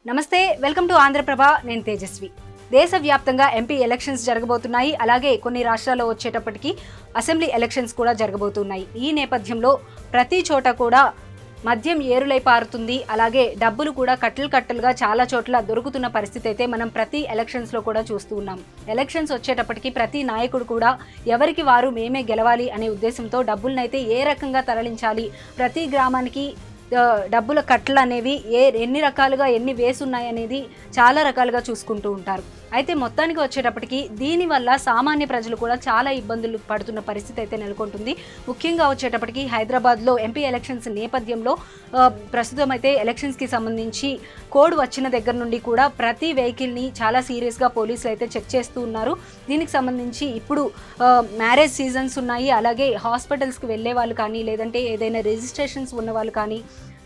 నమస్తే, welcome to Andhraprabha. నేను తేజస్వి. దేశవ్యాప్తంగా ఎంపీ ఎలక్షన్స్ జరగబోతున్నాయి. అలాగే కొన్ని రాష్ట్రాల్లో వచ్చేటప్పటికి అసెంబ్లీ ఎలక్షన్స్ కూడా జరగబోతున్నాయి. ఈ నేపథ్యంలో ప్రతి చోట కూడా మద్యం ఏరులై పారుతుంది. అలాగే డబ్బులు కూడా కట్టలుగా చాలా చోట్ల దొరుకుతున్న పరిస్థితి అయితే మనం ప్రతి ఎలక్షన్స్లో కూడా చూస్తూ ఉన్నాం. ఎలక్షన్స్ వచ్చేటప్పటికి ప్రతి నాయకుడు కూడా ఎవరికి వారు మేమే గెలవాలి అనే ఉద్దేశంతో డబ్బులనైతే ఏ రకంగా తరలించాలి, ప్రతి గ్రామానికి డబ్బుల కట్టలు అనేవి ఎన్ని రకాలుగా ఎన్ని వేసి ఉన్నాయనేది చాలా రకాలుగా చూసుకుంటూ ఉంటారు. అయితే మొత్తానికి వచ్చేటప్పటికి దీనివల్ల సామాన్య ప్రజలు కూడా చాలా ఇబ్బందులు పడుతున్న పరిస్థితి అయితే నెలకొంటుంది. ముఖ్యంగా వచ్చేటప్పటికి హైదరాబాద్లో ఎంపీ ఎలక్షన్స్ నేపథ్యంలో ప్రస్తుతం అయితే ఎలక్షన్స్కి సంబంధించి కోడ్ వచ్చిన దగ్గర నుండి కూడా ప్రతి వెహికల్ని చాలా సీరియస్గా పోలీసులు అయితే చెక్ చేస్తూ ఉన్నారు. దీనికి సంబంధించి ఇప్పుడు మ్యారేజ్ సీజన్స్ ఉన్నాయి. అలాగే హాస్పిటల్స్కి వెళ్ళే వాళ్ళు కానీ, లేదంటే ఏదైనా రిజిస్ట్రేషన్స్ ఉన్న వాళ్ళు కానీ,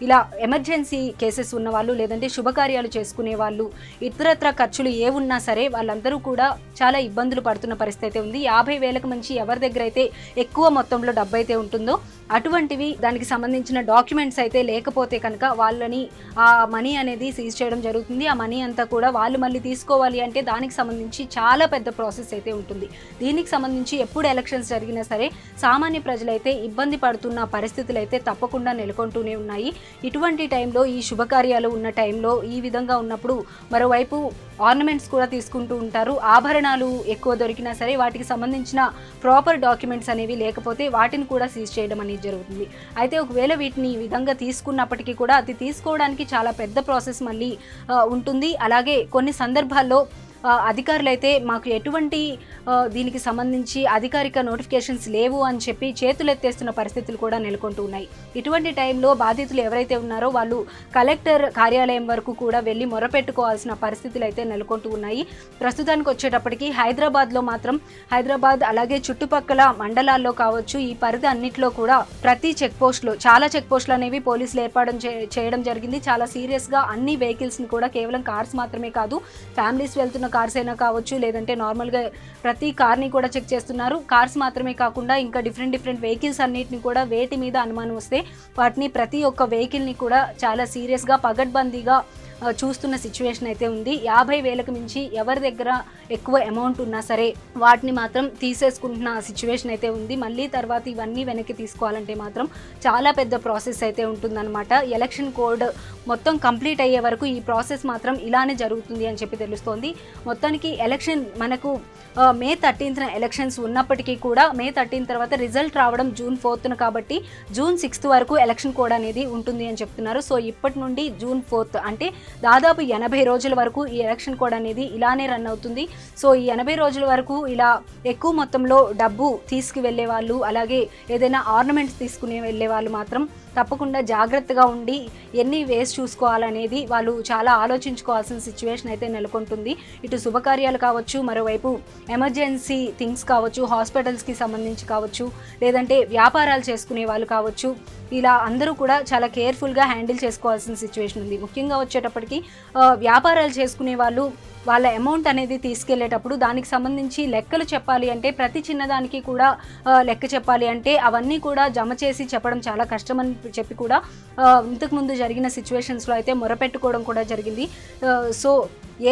ఇలా ఎమర్జెన్సీ కేసెస్ ఉన్నవాళ్ళు, లేదంటే శుభకార్యాలు చేసుకునే వాళ్ళు, ఇతరత్ర ఖర్చులు ఏ ఉన్నా సరే వాళ్ళందరూ కూడా చాలా ఇబ్బందులు పడుతున్న పరిస్థితి అయితే ఉంది. 50,000కు మించి ఎవరి దగ్గర అయితే ఎక్కువ మొత్తంలో డబ్బు అయితే ఉంటుందో అటువంటివి దానికి సంబంధించిన డాక్యుమెంట్స్ అయితే లేకపోతే కనుక వాళ్ళని ఆ మనీ అనేది సీజ్ చేయడం జరుగుతుంది. ఆ మనీ అంతా కూడా వాళ్ళు మళ్ళీ తీసుకోవాలి అంటే దానికి సంబంధించి చాలా పెద్ద ప్రాసెస్ అయితే ఉంటుంది. దీనికి సంబంధించి ఎప్పుడు ఎలక్షన్స్ జరిగినా సరే సామాన్య ప్రజలైతే ఇబ్బంది పడుతున్న పరిస్థితులు అయితే తప్పకుండా నెలకొంటూనే ఉన్నాయి. ఇటువంటి టైంలో, ఈ శుభకార్యాలు ఉన్న టైంలో ఈ విధంగా ఉన్నప్పుడు మరోవైపు ఆర్నమెంట్స్ కూడా తీసుకుంటూ ఉంటారు. ఆభరణాలు ఎక్కువ దొరికినా సరే వాటికి సంబంధించిన ప్రాపర్ డాక్యుమెంట్స్ అనేవి లేకపోతే వాటిని కూడా సీజ్ చేయడం అనేది జరుగుతుంది. అయితే ఒకవేళ వీటిని ఈ విధంగా తీసుకున్నప్పటికీ కూడా అది తీసుకోవడానికి చాలా పెద్ద ప్రాసెస్ మళ్ళీ ఉంటుంది. అలాగే కొన్ని సందర్భాల్లో అధికారులు అయితే మాకు ఎటువంటి దీనికి సంబంధించి అధికారిక నోటిఫికేషన్స్ లేవు అని చెప్పి చేతులెత్తేస్తున్న పరిస్థితులు కూడా నెలకొంటూ ఉన్నాయి. ఇటువంటి టైంలో బాధితులు ఎవరైతే ఉన్నారో వాళ్ళు కలెక్టర్ కార్యాలయం వరకు కూడా వెళ్ళి మొరపెట్టుకోవాల్సిన పరిస్థితులు అయితే నెలకొంటూ ఉన్నాయి. ప్రస్తుతానికి వచ్చేటప్పటికి హైదరాబాద్లో మాత్రం, హైదరాబాద్ అలాగే చుట్టుపక్కల మండలాల్లో కావచ్చు, ఈ పరిధి అన్నింటిలో కూడా ప్రతి చెక్ పోస్టులు, చాలా చెక్ పోస్టులు అనేవి పోలీసులు ఏర్పాటు చేయడం జరిగింది. చాలా సీరియస్గా అన్ని వెహికల్స్ని కూడా, కేవలం కార్స్ మాత్రమే కాదు, ఫ్యామిలీస్ వెళ్తున్న కార్స్ అయినా కావచ్చు, లేదంటే నార్మల్గా ప్రతి కార్ని కూడా చెక్ చేస్తున్నారు. కార్స్ మాత్రమే కాకుండా ఇంకా డిఫరెంట్ వెహికల్స్ అన్నిటిని కూడా వేటి మీద అనుమానం వస్తే వాటిని ప్రతి ఒక్క వెహికల్ని కూడా చాలా సీరియస్గా పగడ్బందీగా చూస్తున్న సిచ్యువేషన్ అయితే ఉంది. 50,000కు మించి ఎవరి దగ్గర ఎక్కువ అమౌంట్ ఉన్నా సరే వాటిని మాత్రం తీసేసుకుంటున్న సిచ్యువేషన్ అయితే ఉంది. మళ్ళీ తర్వాత ఇవన్నీ వెనక్కి తీసుకోవాలంటే మాత్రం చాలా పెద్ద ప్రాసెస్ అయితే ఉంటుందన్నమాట. ఎలక్షన్ కోడ్ మొత్తం కంప్లీట్ అయ్యే వరకు ఈ ప్రాసెస్ మాత్రం ఇలానే జరుగుతుంది అని చెప్పి తెలుస్తోంది. మొత్తానికి ఎలక్షన్ మనకు మే 13న ఎలక్షన్స్ ఉన్నప్పటికీ కూడా మే 13 తర్వాత రిజల్ట్ రావడం జూన్ 4న కాబట్టి జూన్ 6 వరకు ఎలక్షన్ కోడ్ అనేది ఉంటుంది అని చెప్తున్నారు. సో ఇప్పటి నుండి జూన్ 4 అంటే దాదాపు 80 రోజుల వరకు ఈ ఎలక్షన్ కోడ్ అనేది ఇలానే రన్ అవుతుంది. సో ఈ 80 రోజుల వరకు ఇలా ఎక్కువ మొత్తంలో డబ్బు తీసుకువెళ్ళే వాళ్ళు, అలాగే ఏదైనా ఆర్నమెంట్స్ తీసుకుని వెళ్ళే వాళ్ళు మాత్రం తప్పకుండా జాగ్రత్తగా ఉండి ఎన్ని వేసి చూసుకోవాలనేది వాళ్ళు చాలా ఆలోచించుకోవాల్సిన సిచ్యువేషన్ అయితే నెలకొంటుంది. ఇటు శుభకార్యాలు కావచ్చు, మరోవైపు ఎమర్జెన్సీ థింగ్స్ కావచ్చు, హాస్పిటల్స్కి సంబంధించి కావచ్చు, లేదంటే వ్యాపారాలు చేసుకునే వాళ్ళు కావచ్చు, ఇలా అందరూ కూడా చాలా కేర్ఫుల్గా హ్యాండిల్ చేసుకోవాల్సిన సిచ్యువేషన్ ఉంది. ముఖ్యంగా వచ్చేటప్పటికి వ్యాపారాలు చేసుకునే వాళ్ళు వాళ్ళ అమౌంట్ అనేది తీసుకెళ్లేటప్పుడు దానికి సంబంధించి లెక్కలు చెప్పాలి అంటే, ప్రతి చిన్నదానికి కూడా లెక్క చెప్పాలి అంటే అవన్నీ కూడా జమ చేసి చెప్పడం చాలా కష్టమని చెప్పి కూడా ఇంతకుముందు జరిగిన సిచ్యువేషన్స్లో అయితే మొరపెట్టుకోవడం కూడా జరిగింది. సో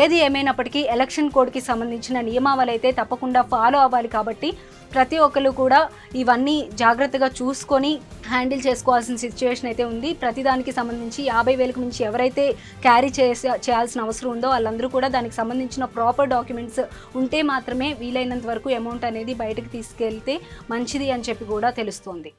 ఏది ఏమైనప్పటికీ ఎలక్షన్ కోడ్కి సంబంధించిన నియమావళి అయితే తప్పకుండా ఫాలో అవ్వాలి. కాబట్టి ప్రతి ఒక్కరు కూడా ఇవన్నీ జాగ్రత్తగా చూసుకొని హ్యాండిల్ చేసుకోవాల్సిన సిచ్యువేషన్ అయితే ఉంది. ప్రతిదానికి సంబంధించి 50,000కు మించి ఎవరైతే క్యారీ చేయాల్సిన అవసరం ఉందో వాళ్ళందరూ కూడా దానికి సంబంధించిన ప్రాపర్ డాక్యుమెంట్స్ ఉంటే మాత్రమే వీలైనంత వరకు అమౌంట్ అనేది బయటకు తీసుకెళ్తే మంచిది అని చెప్పి కూడా తెలుస్తోంది.